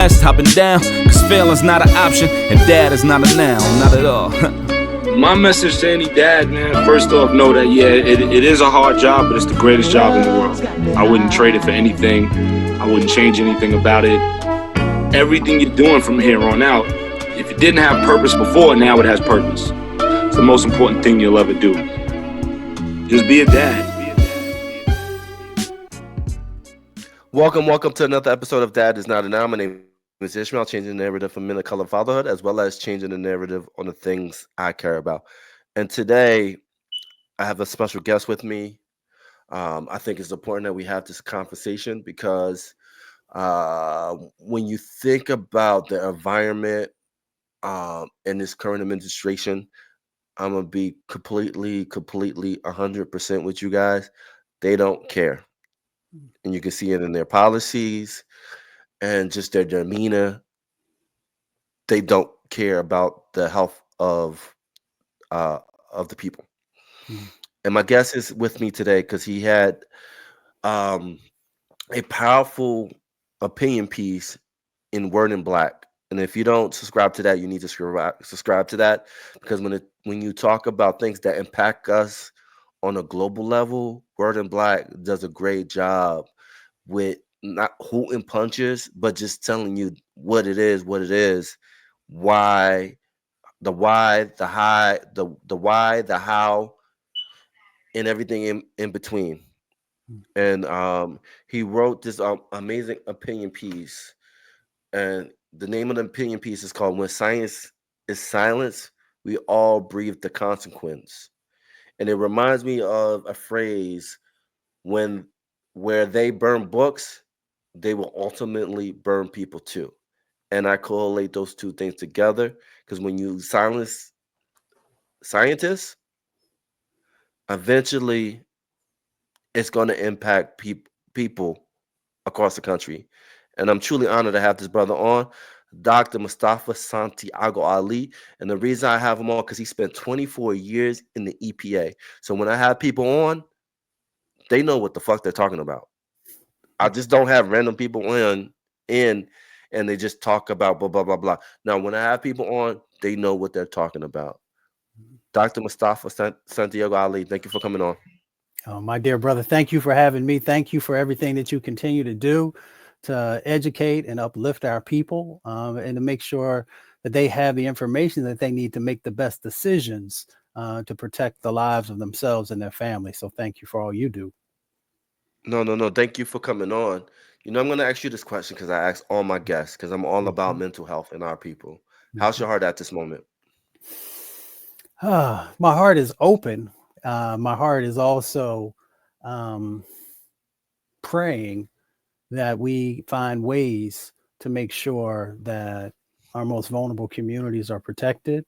Hopping down, cause failing's not an option, and dad is not a noun, not at all. My message to any dad, man, first off, know that, it is a hard job, but it's the greatest job in the world. I wouldn't trade it for anything. I wouldn't change anything about it. Everything you're doing from here on out, if it didn't have purpose before, now it has purpose. It's the most important thing you'll ever do. Just be a dad. Welcome to another episode of Dad is Not a Noun. My name is Ishmael, changing the narrative for men of color fatherhood, as well as changing the narrative on the things I care about. And today, I have a special guest with me. I think it's important that we have this conversation because when you think about the environment in this current administration, I'm going to be completely 100% with you guys. They don't care. And you can see it in their policies and just their demeanor. They don't care about the health of the people. Mm-hmm. And my guest is with me today because he had a powerful opinion piece in Word in Black. And if you don't subscribe to that, you need to subscribe to that, because when you talk about things that impact us on a global level, Word in Black does a great job with not hooting punches, but just telling you what it is, why, the how, and everything in between. And he wrote this amazing opinion piece, and the name of the opinion piece is called "When Science is Silence, We All Breathe the Consequence." And it reminds me of a phrase, where they burn books, they will ultimately burn people too. And I correlate those two things together, because when you silence scientists, eventually it's going to impact people across the country. And I'm truly honored to have this brother on, Dr. Mustafa Santiago Ali. And the reason I have him on, because he spent 24 years in the EPA. So when I have people on, they know what the fuck they're talking about. I just don't have random people in and they just talk about blah, blah, blah, blah. Now, when I have people on, they know what they're talking about. Dr. Mustafa Santiago Ali, thank you for coming on. Oh, my dear brother, thank you for having me. Thank you for everything that you continue to do to educate and uplift our people, and to make sure that they have the information that they need to make the best decisions to protect the lives of themselves and their families. So thank you for all you do. No. Thank you for coming on. I'm going to ask you this question because I ask all my guests, because I'm all about mental health and our people. How's your heart at this moment? My heart is open. My heart is also praying that we find ways to make sure that our most vulnerable communities are protected,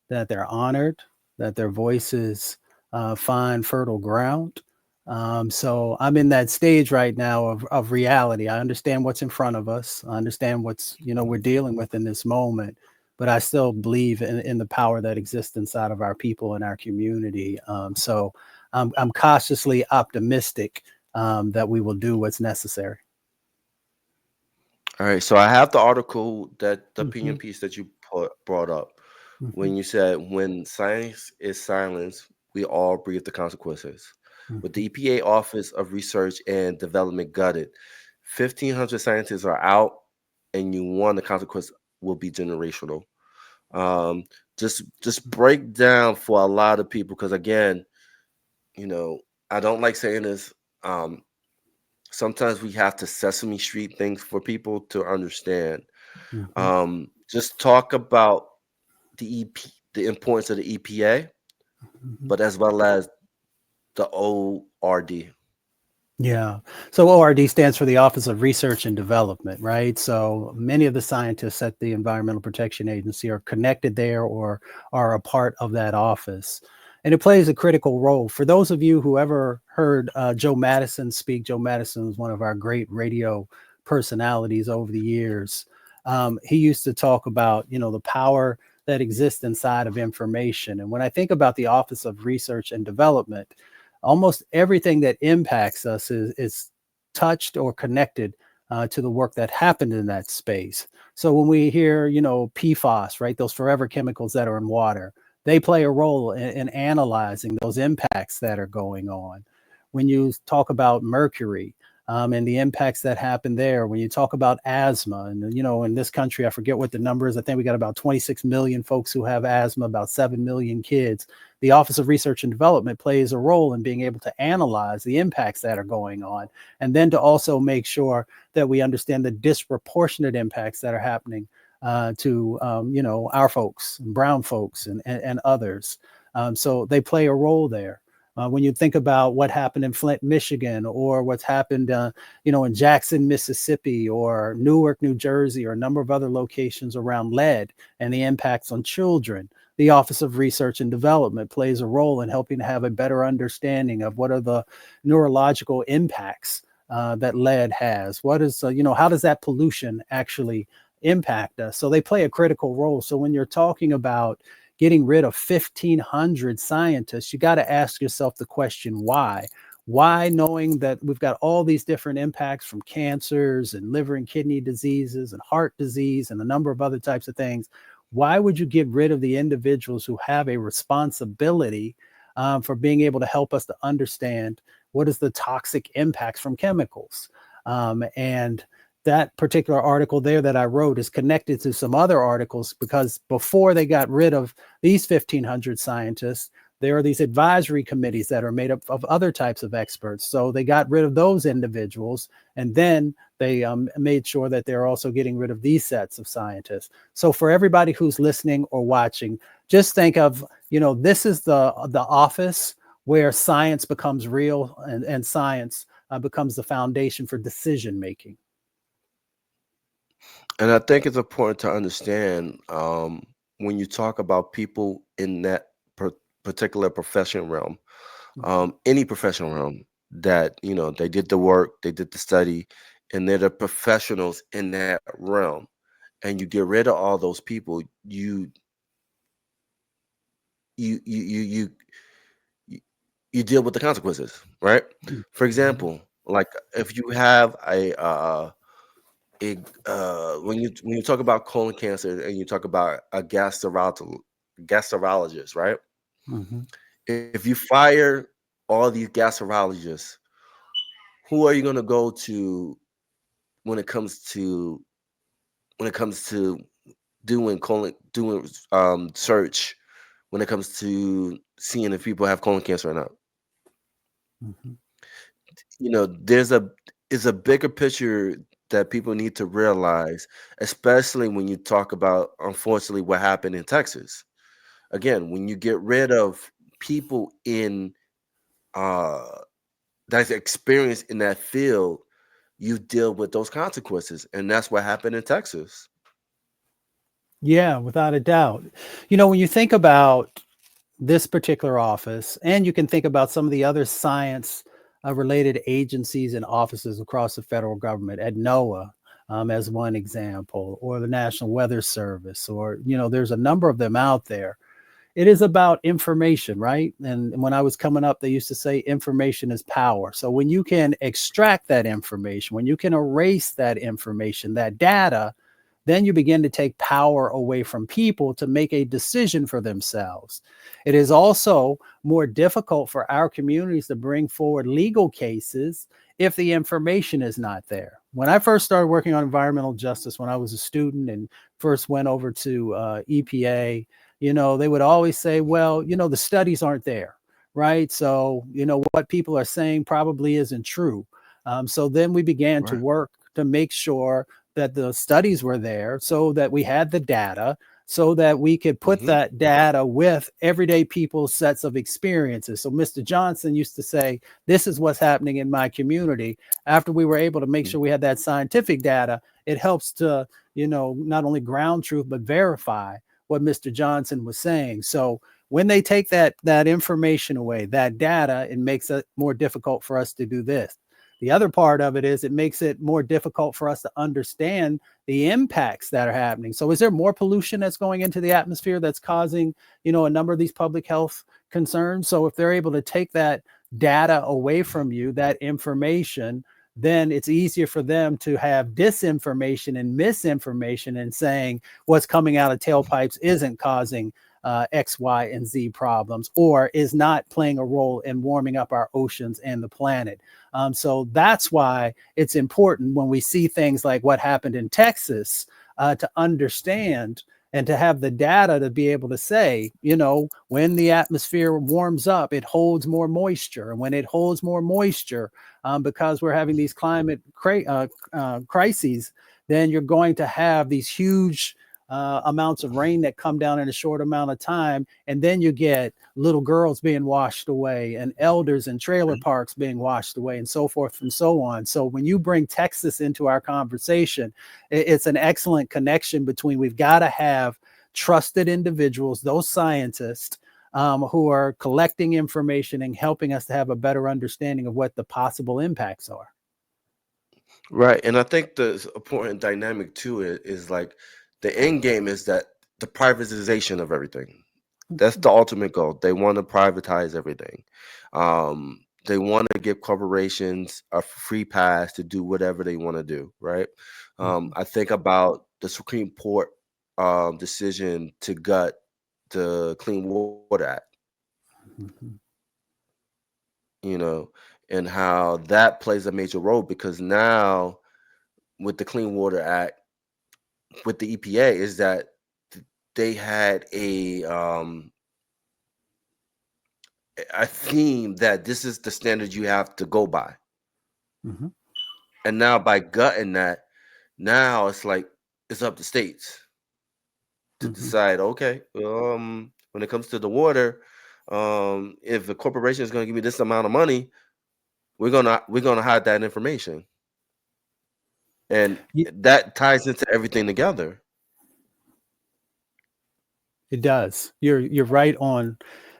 that they're honored, that their voices find fertile ground. So I'm in that stage right now of reality. I understand what's in front of us. I understand what's, we're dealing with in this moment, but I still believe in the power that exists inside of our people and our community. So I'm cautiously optimistic that we will do what's necessary. All right. So I have the article, the opinion piece that you brought up, when you said, when science is silenced, we all breathe the consequences. With the EPA Office of Research and Development gutted, 1,500 scientists are out, and the consequence will be generational. Just break down for a lot of people, because again, I don't like saying this. Sometimes we have to Sesame Street things for people to understand. Just talk about the importance of the EPA, but as well as the ORD. Yeah. So ORD stands for the Office of Research and Development, right? So many of the scientists at the Environmental Protection Agency are connected there or are a part of that office. And it plays a critical role. For those of you who ever heard Joe Madison speak, Joe Madison was one of our great radio personalities over the years. He used to talk about, the power that exists inside of information. And when I think about the Office of Research and Development, almost everything that impacts us is touched or connected to the work that happened in that space. So when we hear, PFAS, right, those forever chemicals that are in water, they play a role in analyzing those impacts that are going on. When you talk about mercury, and the impacts that happen there, when you talk about asthma, and in this country, I forget what the number is. I think we got about 26 million folks who have asthma, about 7 million kids. The Office of Research and Development plays a role in being able to analyze the impacts that are going on, and then to also make sure that we understand the disproportionate impacts that are happening to our folks, brown folks, and others. So they play a role there. When you think about what happened in Flint, Michigan, or what's happened, in Jackson, Mississippi, or Newark, New Jersey, or a number of other locations around lead and the impacts on children, the Office of Research and Development plays a role in helping to have a better understanding of what are the neurological impacts that lead has. What is, how does that pollution actually impact us? So they play a critical role. So when you're talking about getting rid of 1,500 scientists, you got to ask yourself the question, why? Why, knowing that we've got all these different impacts from cancers and liver and kidney diseases and heart disease and a number of other types of things, why would you get rid of the individuals who have a responsibility for being able to help us to understand what is the toxic impacts from chemicals? And that particular article there that I wrote is connected to some other articles, because before they got rid of these 1,500 scientists, there are these advisory committees that are made up of other types of experts. So they got rid of those individuals, and then they made sure that they're also getting rid of these sets of scientists. So for everybody who's listening or watching, just think of, this is the office where science becomes real, and science becomes the foundation for decision making. And I think it's important to understand, when you talk about people in that particular profession realm, any professional realm, that they did the work, they did the study, and they're the professionals in that realm, and you get rid of all those people, you you you you you you you deal with the consequences, right? For example, like if you have when you talk about colon cancer and you talk about a gastrologist, right? Mm-hmm. If you fire all these gastrologists, who are you going to go to when it comes to doing search, when it comes to seeing if people have colon cancer or not? Mm-hmm. There's a bigger picture that people need to realize, especially when you talk about, unfortunately, what happened in Texas. Again, when you get rid of people in that's experienced in that field, you deal with those consequences, and that's what happened in Texas. Yeah, without a doubt. When you think about this particular office, and you can think about some of the other science related agencies and offices across the federal government, at NOAA, as one example, or the National Weather Service, or, there's a number of them out there. It is about information, right? And when I was coming up, they used to say information is power. So when you can extract that information, when you can erase that information, that data, then you begin to take power away from people to make a decision for themselves. It is also more difficult for our communities to bring forward legal cases if the information is not there. When I first started working on environmental justice, when I was a student and first went over to EPA, they would always say, well, the studies aren't there, right? So, what people are saying probably isn't true. So then we began to Right. work to make sure that the studies were there, so that we had the data, so that we could put Mm-hmm. that data with everyday people's sets of experiences. So Mr. Johnson used to say, this is what's happening in my community. After we were able to make sure we had that scientific data, it helps to, not only ground truth, but verify what Mr. Johnson was saying. So when they take that information away, that data, it makes it more difficult for us to do this. The other part of it is it makes it more difficult for us to understand the impacts that are happening. So is there more pollution that's going into the atmosphere that's causing, a number of these public health concerns? So if they're able to take that data away from you, that information, then it's easier for them to have disinformation and misinformation and saying what's coming out of tailpipes isn't causing X, Y, and Z problems, or is not playing a role in warming up our oceans and the planet. So that's why it's important when we see things like what happened in Texas to understand and to have the data to be able to say, when the atmosphere warms up, it holds more moisture. And when it holds more moisture, because we're having these climate crises, then you're going to have these huge amounts of rain that come down in a short amount of time. And then you get little girls being washed away and elders in trailer parks being washed away and so forth and so on. So when you bring Texas into our conversation, it's an excellent connection between we've got to have trusted individuals, those scientists who are collecting information and helping us to have a better understanding of what the possible impacts are. Right. And I think the important dynamic to it is like the end game is that the privatization of everything. That's the ultimate goal. They want to privatize everything. They want to give corporations a free pass to do whatever they want to do. Right. I think about the Supreme Court decision to gut the Clean Water Act. And how that plays a major role, because now with the Clean Water Act, with the EPA, is that they had a theme that this is the standard you have to go by. And now by gutting that, now it's like it's up to states to decide, okay, when it comes to the water, if the corporation is going to give me this amount of money, we're gonna hide that information. And that ties into everything together. It does. You're right on,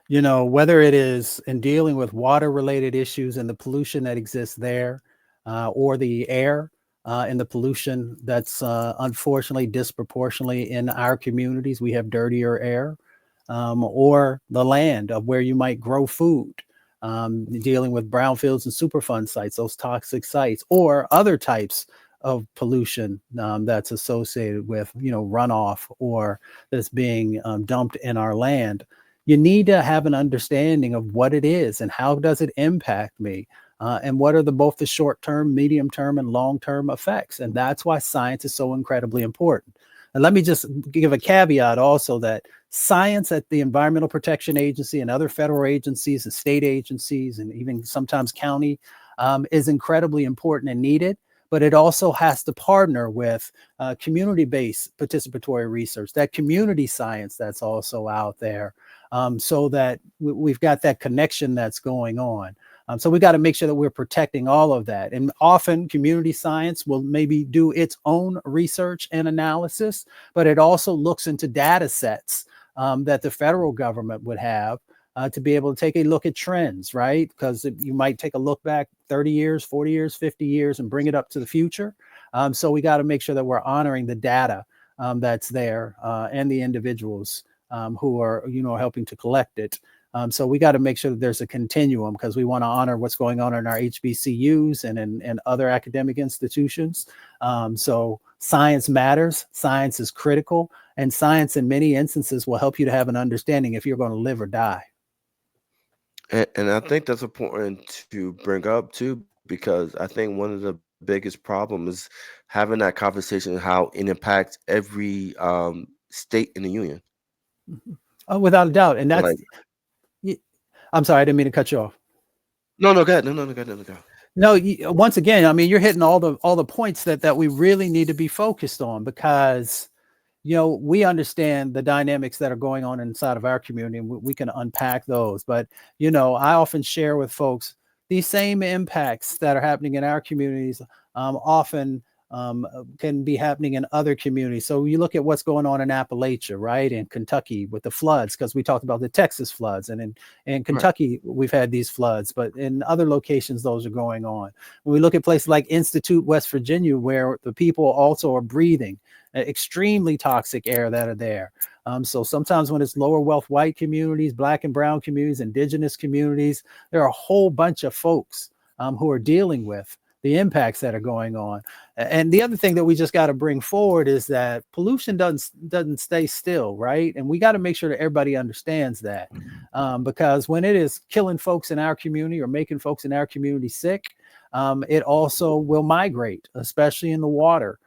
whether it is in dealing with water related issues and the pollution that exists there, or the air and the pollution that's unfortunately disproportionately in our communities. We have dirtier air, or the land of where you might grow food. Dealing with brownfields and Superfund sites, those toxic sites, or other types of pollution that's associated with, runoff or that's being dumped in our land. You need to have an understanding of what it is and how does it impact me, and what are both the short-term, medium-term, and long-term effects. And that's why science is so incredibly important. And let me just give a caveat also that science at the Environmental Protection Agency and other federal agencies and state agencies and even sometimes county is incredibly important and needed, but it also has to partner with community-based participatory research, that community science that's also out there, so that we've got that connection that's going on. So we got to make sure that we're protecting all of that. And often community science will maybe do its own research and analysis, but it also looks into data sets that the federal government would have to be able to take a look at trends, right? Because you might take a look back 30 years, 40 years, 50 years and bring it up to the future. So we got to make sure that we're honoring the data that's there and the individuals who are, helping to collect it. So we got to make sure that there's a continuum, because we want to honor what's going on in our HBCUs and in other academic institutions. So science matters, science is critical, and science in many instances will help you to have an understanding if you're going to live or die. And I think that's important to bring up too, because I think one of the biggest problems is having that conversation, how it impacts every state in the union. Oh, without a doubt. And that's, Like, I'm sorry, I didn't mean to cut you off. no, go ahead. No, go ahead. No, once again, I mean, you're hitting all the points that we really need to be focused on, because, we understand the dynamics that are going on inside of our community, and we can unpack those. But, I often share with folks these same impacts that are happening in our communities often can be happening in other communities. So you look at what's going on in Appalachia, right? In Kentucky with the floods, because we talked about the Texas floods, and in Kentucky, we've had these floods, but in other locations, those are going on. When we look at places like Institute, West Virginia, where the people also are breathing extremely toxic air that are there. So sometimes when it's lower wealth white communities, Black and brown communities, indigenous communities, there are a whole bunch of folks who are dealing with the impacts that are going on. And the other thing that we just got to bring forward is that pollution doesn't stay still, right? And we got to make sure that everybody understands that, because when it is killing folks in our community or making folks in our community sick, it also will migrate, especially in the water.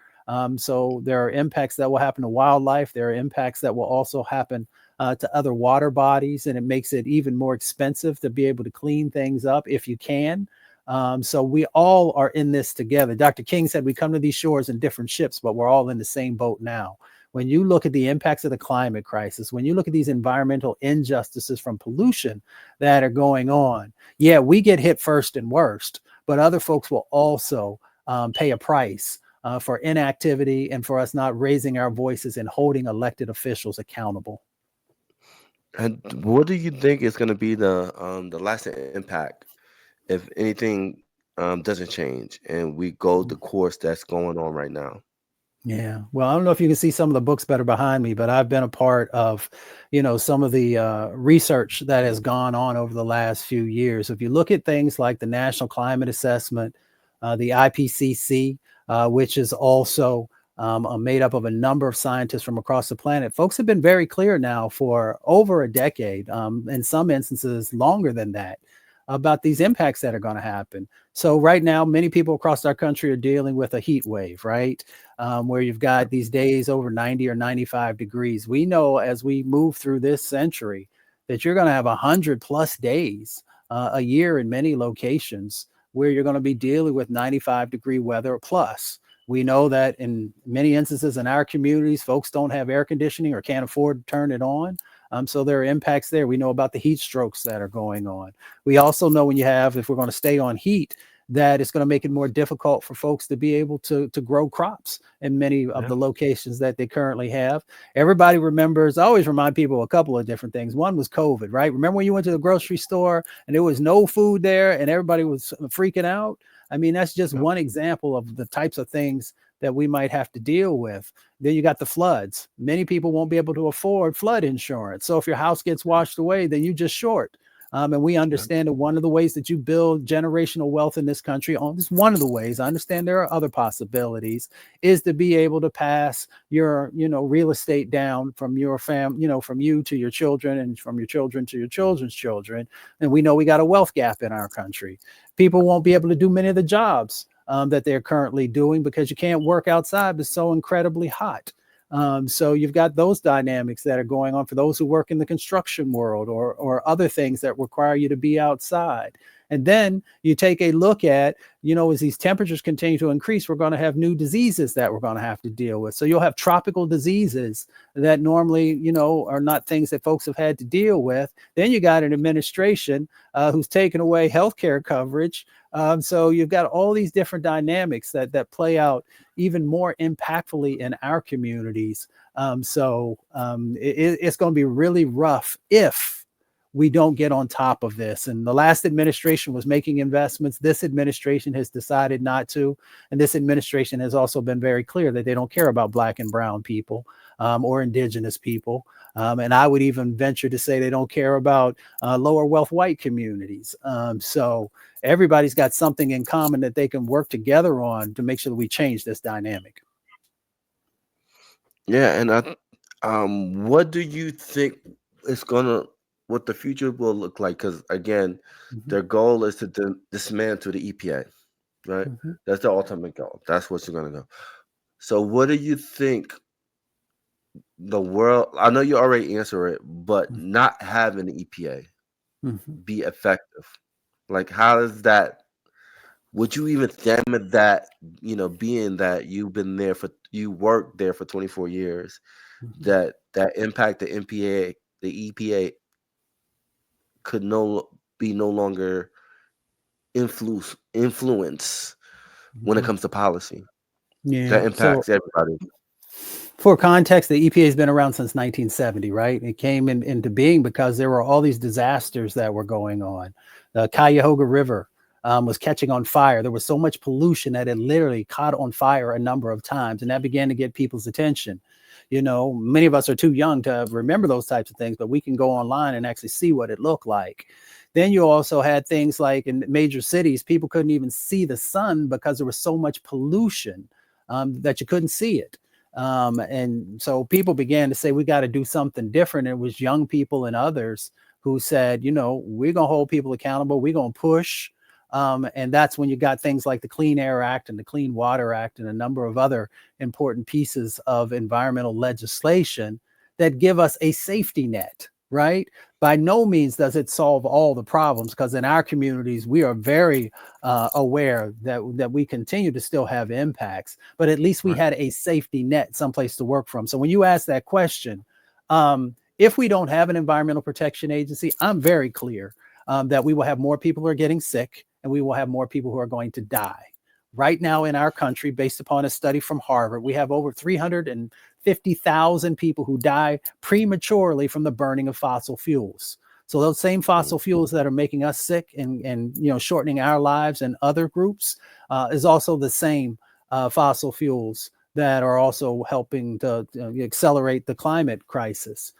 So there are impacts that will happen to wildlife. There are impacts that will also happen to other water bodies, and it makes it even more expensive to be able to clean things up if you can. So we all are in this together. Dr. King said we come to these shores in different ships, but we're all in the same boat now. When you look at the impacts of the climate crisis, when you look at these environmental injustices from pollution that are going on, yeah, we get hit first and worst, but other folks will also pay a price for inactivity and for us not raising our voices and holding elected officials accountable. And what do you think is going to be the lasting impact if anything doesn't change and we go the course that's going on right now? Yeah. Well, I don't know if you can see some of the books that are behind me, but I've been a part of, some of the research that has gone on over the last few years. If you look at things like the National Climate Assessment, the IPCC, which is also made up of a number of scientists from across the planet, folks have been very clear now for over a decade, in some instances longer than that, about these impacts that are going to happen. So right now, many people across our country are dealing with a heat wave, right? Where you've got these days over 90 or 95 degrees. We know as we move through this century that you're going to have 100+ days a year in many locations where you're going to be dealing with 95-degree weather plus. We know that in many instances in our communities, folks don't have air conditioning or can't afford to turn it on. So there are impacts there. We know about the heat strokes that are going on. We also know if we're going to stay on heat, that it's going to make it more difficult for folks to be able to grow crops in many of the locations that they currently have. Everybody remembers, I always remind people a couple of different things. One was COVID, right? Remember when you went to the grocery store and there was no food there and everybody was freaking out? I mean, that's just one example of the types of things that we might have to deal with. Then you got the floods. Many people won't be able to afford flood insurance. So if your house gets washed away, then you just short. And we understand that one of the ways that you build generational wealth in this country, this one of the ways, I understand there are other possibilities, is to be able to pass your, real estate down from your from you to your children and from your children to your children's children. And we know we got a wealth gap in our country. People won't be able to do many of the jobs that they're currently doing because you can't work outside. It's so incredibly hot. So you've got those dynamics that are going on for those who work in the construction world or other things that require you to be outside. And then you take a look at, as these temperatures continue to increase, we're going to have new diseases that we're going to have to deal with. So you'll have tropical diseases that normally, are not things that folks have had to deal with. Then you got an administration who's taken away healthcare coverage. So you've got all these different dynamics that play out even more impactfully in our communities. It's going to be really rough if we don't get on top of this. And the last administration was making investments. This administration has decided not to. And this administration has also been very clear that they don't care about Black and brown people or indigenous people. And I would even venture to say they don't care about lower wealth white communities. So everybody's got something in common that they can work together on to make sure that we change this dynamic. Yeah, and what do you think is what the future will look like? Because again, their goal is to dismantle the EPA, right? That's the ultimate goal. That's what's going to go. So what do you think the world? I know you already answered it, but not having the EPA be effective. Like, how does that? Would you even damn that? Being that you worked there for 24 years, that impact the EPA could no longer influence when it comes to policy. Yeah, That impacts everybody. For context, the EPA has been around since 1970, right? It came into being because there were all these disasters that were going on. The Cuyahoga River was catching on fire. There was so much pollution that it literally caught on fire a number of times, and that began to get people's attention. Many of us are too young to remember those types of things, but we can go online and actually see what it looked like. Then you also had things like in major cities, people couldn't even see the sun because there was so much pollution that you couldn't see it. And so people began to say, we got to do something different. It was young people and others who said, we're going to hold people accountable. We're going to push. And that's when you got things like the Clean Air Act and the Clean Water Act and a number of other important pieces of environmental legislation that give us a safety net, right? By no means does it solve all the problems, because in our communities, we are very aware that we continue to still have impacts, but at least we had a safety net, someplace to work from. So when you ask that question, if we don't have an environmental protection agency, I'm very clear that we will have more people who are getting sick, and we will have more people who are going to die. Right now in our country, based upon a study from Harvard, we have over 350,000 people who die prematurely from the burning of fossil fuels. So those same fossil fuels that are making us sick and shortening our lives and other groups is also the same fossil fuels that are also helping to accelerate the climate crisis.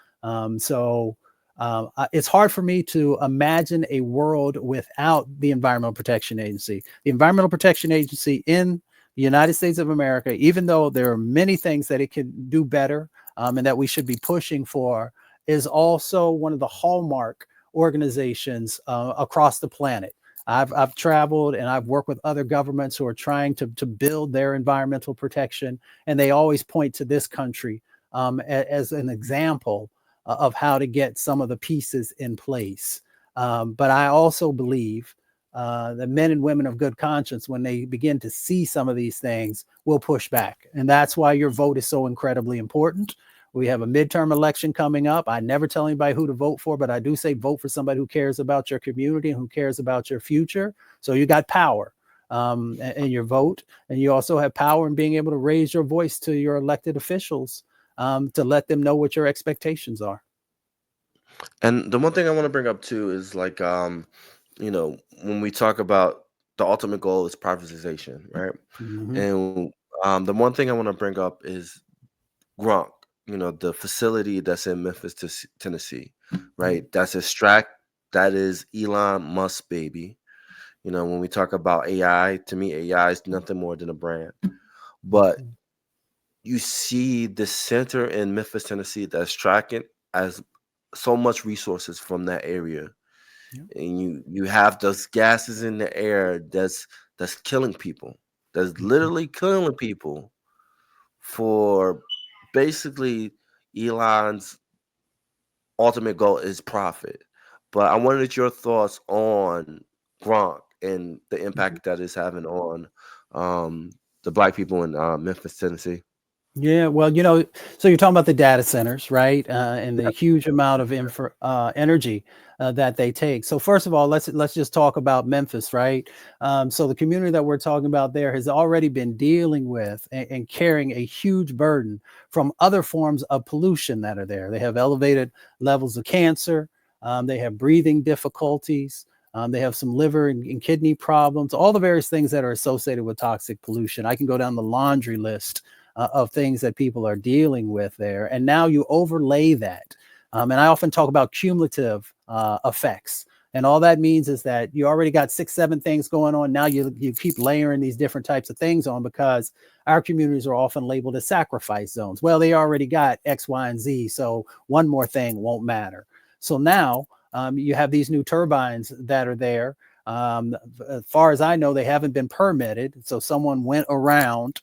It's hard for me to imagine a world without the Environmental Protection Agency. The Environmental Protection Agency in the United States of America, even though there are many things that it can do better and that we should be pushing for, is also one of the hallmark organizations across the planet. I've traveled and I've worked with other governments who are trying to build their environmental protection, and they always point to this country as an example of how to get some of the pieces in place. But I also believe that men and women of good conscience, when they begin to see some of these things, will push back. And that's why your vote is so incredibly important. We have a midterm election coming up. I never tell anybody who to vote for, but I do say vote for somebody who cares about your community and who cares about your future. So you got power in your vote. And you also have power in being able to raise your voice to your elected officials to let them know what your expectations are. And the one thing I want to bring up too is like, when we talk about the ultimate goal is privatization, right? Mm-hmm. And the one thing I want to bring up is Gronk, the facility that's in Memphis, Tennessee, right? That is Elon Musk's baby. When we talk about AI, to me, AI is nothing more than a brand. But you see the center in Memphis, Tennessee, that's tracking as so much resources from that area. And you have those gases in the air that's killing people. That's literally killing people for basically Elon's ultimate goal is profit. But I wanted your thoughts on Gronk and the impact that it's having on the Black people in Memphis, Tennessee. Yeah, well, so you're talking about the data centers, right? And the huge amount of energy that they take. So first of all, let's just talk about Memphis, right? So the community that we're talking about there has already been dealing with and carrying a huge burden from other forms of pollution that are there. They have elevated levels of cancer. They have breathing difficulties. They have some liver and kidney problems, all the various things that are associated with toxic pollution. I can go down the laundry list of things that people are dealing with there. And now you overlay that. And I often talk about cumulative effects. And all that means is that you already got 6, 7 things going on. Now you keep layering these different types of things on, because our communities are often labeled as sacrifice zones. Well, they already got X, Y, and Z. So one more thing won't matter. So now you have these new turbines that are there. As far as I know, they haven't been permitted. So someone went around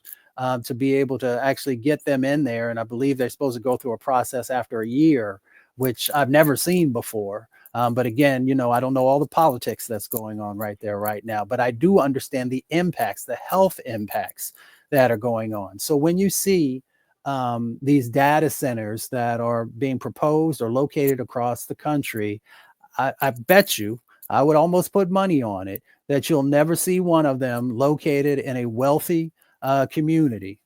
to be able to actually get them in there. And I believe they're supposed to go through a process after a year, which I've never seen before. But again, I don't know all the politics that's going on right there right now, but I do understand the impacts, the health impacts that are going on. So when you see these data centers that are being proposed or located across the country, I bet you, I would almost put money on it, that you'll never see one of them located in a wealthy community.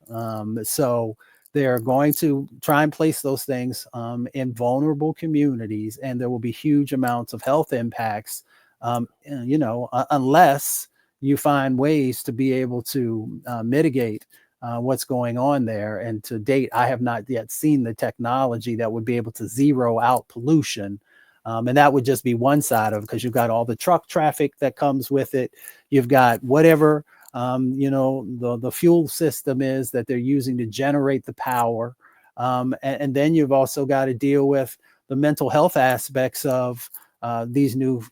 So they're going to try and place those things in vulnerable communities, and there will be huge amounts of health impacts, unless you find ways to be able to mitigate what's going on there. And to date, I have not yet seen the technology that would be able to zero out pollution And that would just be one side of it, because you've got all the truck traffic that comes with it. You've got whatever, the fuel system is that they're using to generate the power. And then you've also got to deal with the mental health aspects of these new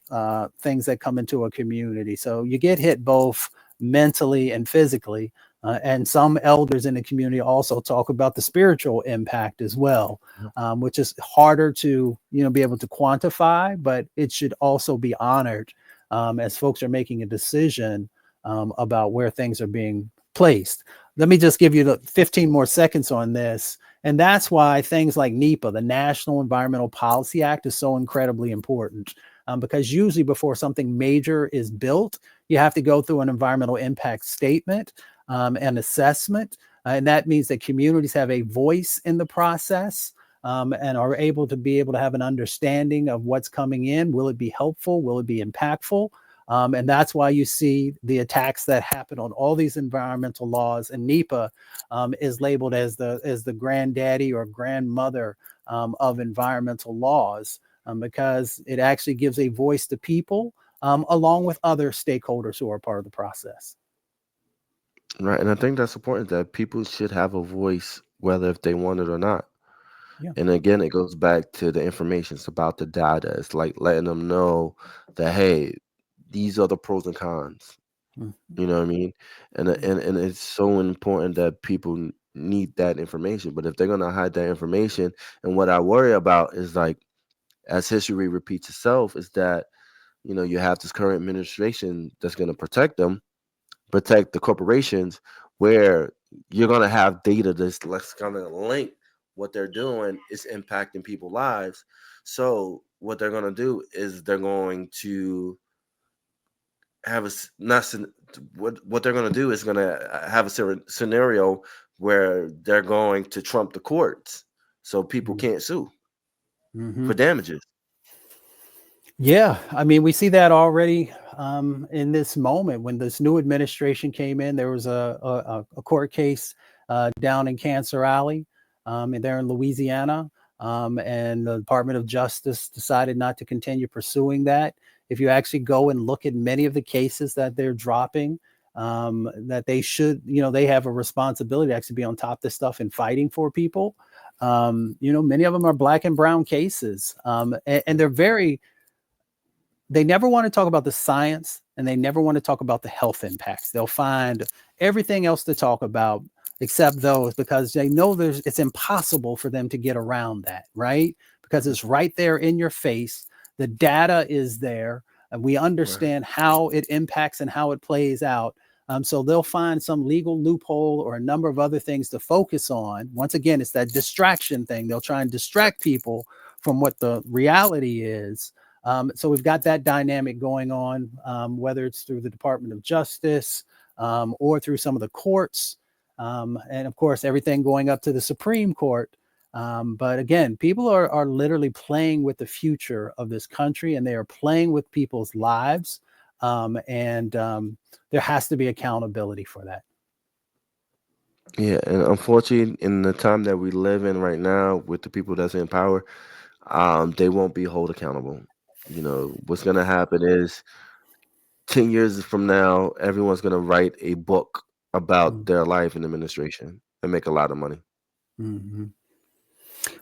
things that come into a community. So you get hit both mentally and physically. And some elders in the community also talk about the spiritual impact as well, which is harder to, be able to quantify, but it should also be honored as folks are making a decision about where things are being placed. Let me just give you the 15 more seconds on this. And that's why things like NEPA, the National Environmental Policy Act, is so incredibly important, because usually before something major is built, you have to go through an environmental impact statement and assessment. And that means that communities have a voice in the process and are able to have an understanding of what's coming in. Will it be helpful? Will it be impactful? And that's why you see the attacks that happen on all these environmental laws. And NEPA is labeled as the granddaddy or grandmother of environmental laws, because it actually gives a voice to people along with other stakeholders who are part of the process. Right. And I think that's important, that people should have a voice, whether if they want it or not. Yeah. And again, it goes back to the information. It's about the data. It's like letting them know that, hey, these are the pros and cons. Mhm. You know what I mean? And it's so important that people need that information. But if they're gonna hide that information, and what I worry about is, like, as history repeats itself, is that, you have this current administration that's gonna protect them, protect the corporations, where you're gonna have data that's gonna link what they're doing is impacting people's lives. So what they're gonna do is they're going to have what they're going to do is going to have a scenario where they're going to trump the courts, so people can't sue Mm-hmm. for damages. Yeah, I mean, we see that already in this moment. When this new administration came in, there was a court case down in Cancer Alley, and there in Louisiana, and the Department of Justice decided not to continue pursuing that. If you actually go and look at many of the cases that they're dropping, that they should, they have a responsibility to actually be on top of this stuff and fighting for people. Many of them are Black and brown cases, and they never want to talk about the science, and they never want to talk about the health impacts. They'll find everything else to talk about except those, because they know it's impossible for them to get around that, right? Because it's right there in your face. The data is there, and we understand how it impacts and how it plays out. So they'll find some legal loophole or a number of other things to focus on. Once again, it's that distraction thing. They'll try and distract people from what the reality is. So we've got that dynamic going on, whether it's through the Department of Justice or through some of the courts, and of course, everything going up to the Supreme Court. But again, people are literally playing with the future of this country, and they are playing with people's lives. And there has to be accountability for that. Yeah, and unfortunately, in the time that we live in right now, with the people that's in power, they won't be held accountable. What's gonna happen is 10 years from now, everyone's gonna write a book about their life in administration and make a lot of money. Mm-hmm.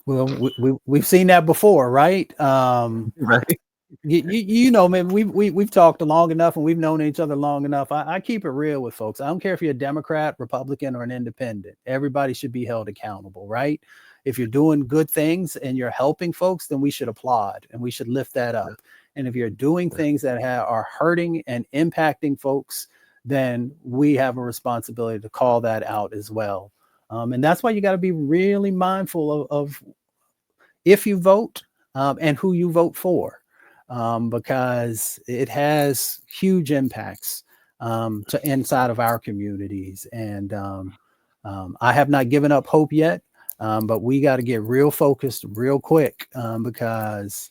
Well, we've seen that before, right? Right. Man, we've talked long enough, and we've known each other long enough. I keep it real with folks. I don't care if you're a Democrat, Republican, or an independent. Everybody should be held accountable, right? If you're doing good things and you're helping folks, then we should applaud and we should lift that up. And if you're doing things that are hurting and impacting folks, then we have a responsibility to call that out as well. And that's why you got to be really mindful of if you vote and who you vote for, because it has huge impacts to inside of our communities. And I have not given up hope yet, but we got to get real focused real quick, because,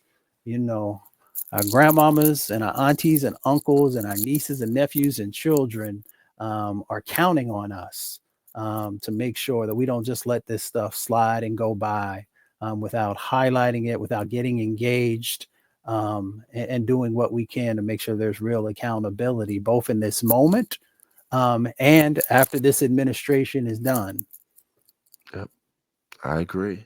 our grandmamas and our aunties and uncles and our nieces and nephews and children are counting on us to make sure that we don't just let this stuff slide and go by without highlighting it, without getting engaged, and doing what we can to make sure there's real accountability, both in this moment and after this administration is done. Yep, I agree.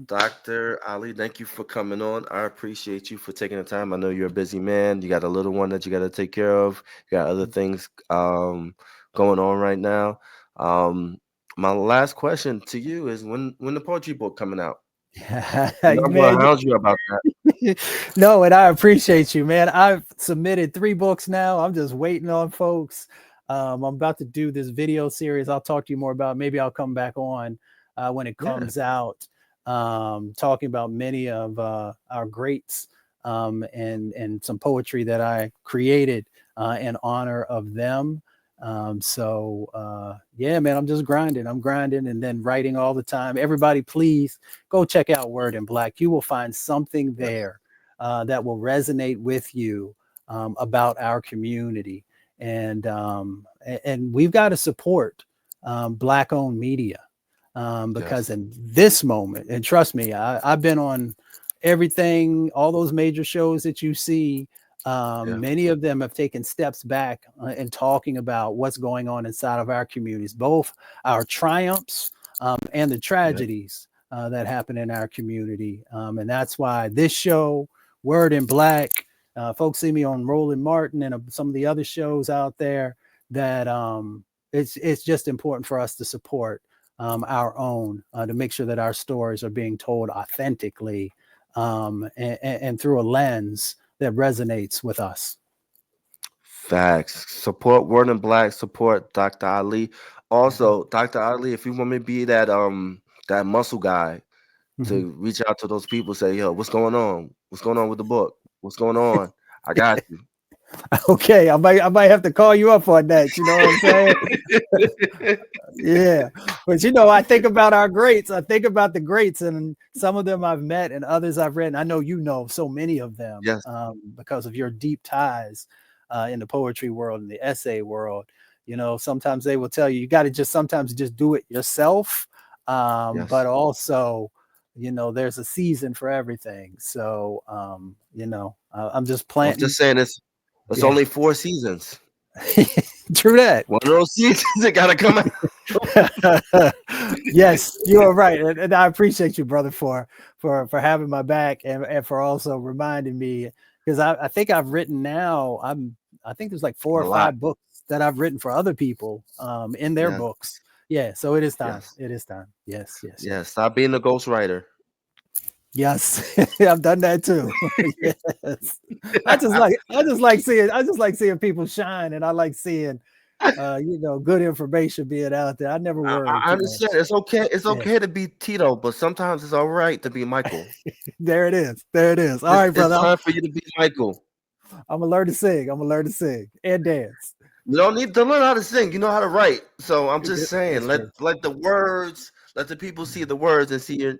Dr. Ali, thank you for coming on. I appreciate you for taking the time. I know you're a busy man. You got a little one that you got to take care of. You got other things going on right now. My last question to you is when the poetry book coming out? I'm gonna Man, hound you about that. no, and I appreciate you, man. I've submitted 3 books now. I'm just waiting on folks. I'm about to do this video series. I'll talk to you more about. Maybe I'll come back on when it comes out, talking about many of our greats and some poetry that I created in honor of them. Yeah, man, I'm just grinding. I'm grinding and then writing all the time. Everybody, please go check out Word in Black. You will find something there that will resonate with you about our community. And we've got to support Black-owned media because in this moment, and trust me, I've been on everything, all those major shows that you see. Many of them have taken steps back in talking about what's going on inside of our communities, both our triumphs and the tragedies that happen in our community. And that's why this show, Word in Black, folks see me on Roland Martin and some of the other shows out there, that it's just important for us to support our own, to make sure that our stories are being told authentically and through a lens that resonates with us. Facts. Support Word in Black. Support Dr. Ali. Also, Dr. Ali, if you want me to be that that muscle guy to reach out to those people, say, yo, what's going on? What's going on with the book? What's going on? I got you. Okay, I might have to call you up on that. You know what I'm saying? Yeah, but I think about our greats. I think about the greats, and some of them I've met, and others I've read. And I know so many of them, because of your deep ties in the poetry world and the essay world. Sometimes they will tell you got to sometimes just do it yourself, but also, there's a season for everything. So, I'm just planting. I'm just saying it's only 4 seasons. True that. One of those seasons that gotta come out. Yes, you are right, and I appreciate you, brother, for having my back and for also reminding me, because I think I've written now. I think there's like 4 or 5 books that I've written for other people in their books. Yeah, so it is time. It is time. Yes. Stop being a ghostwriter. Yes, I've done that too. Yes, I just like seeing people shine, and I like seeing good information being out there. I never worry. I understand. It's okay. It's okay to be Tito, but sometimes it's all right to be Michael. There it is. All right, brother. It's time for you to be Michael. I'm gonna learn to sing. And dance. You don't need to learn how to sing. You know how to write. So I'm just saying, let the words, let the people see the words and see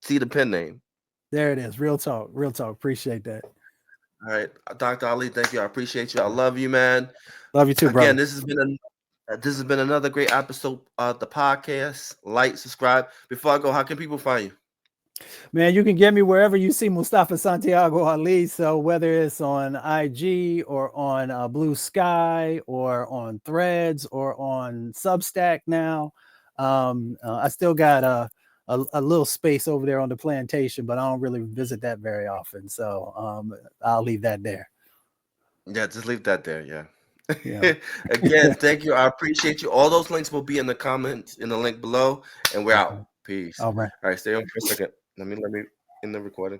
the pen name. There it is. Real talk. Appreciate that. All right, Dr. Ali, thank you. I appreciate you. I love you, man. Love you too, brother. Again, this has been another great episode of the podcast. Like, subscribe. Before I go, how can people find you? Man, you can get me wherever you see Mustafa Santiago Ali. So whether it's on IG or on Blue Sky or on Threads or on Substack now, I still got a little space over there on the plantation, but I don't really visit that very often. So I'll leave that there. Yeah, just leave that there. Yeah. Again, thank you. I appreciate you. All those links will be in the comments in the link below, and we're out. Peace. All right. Stay on for a second. Let me in the recording.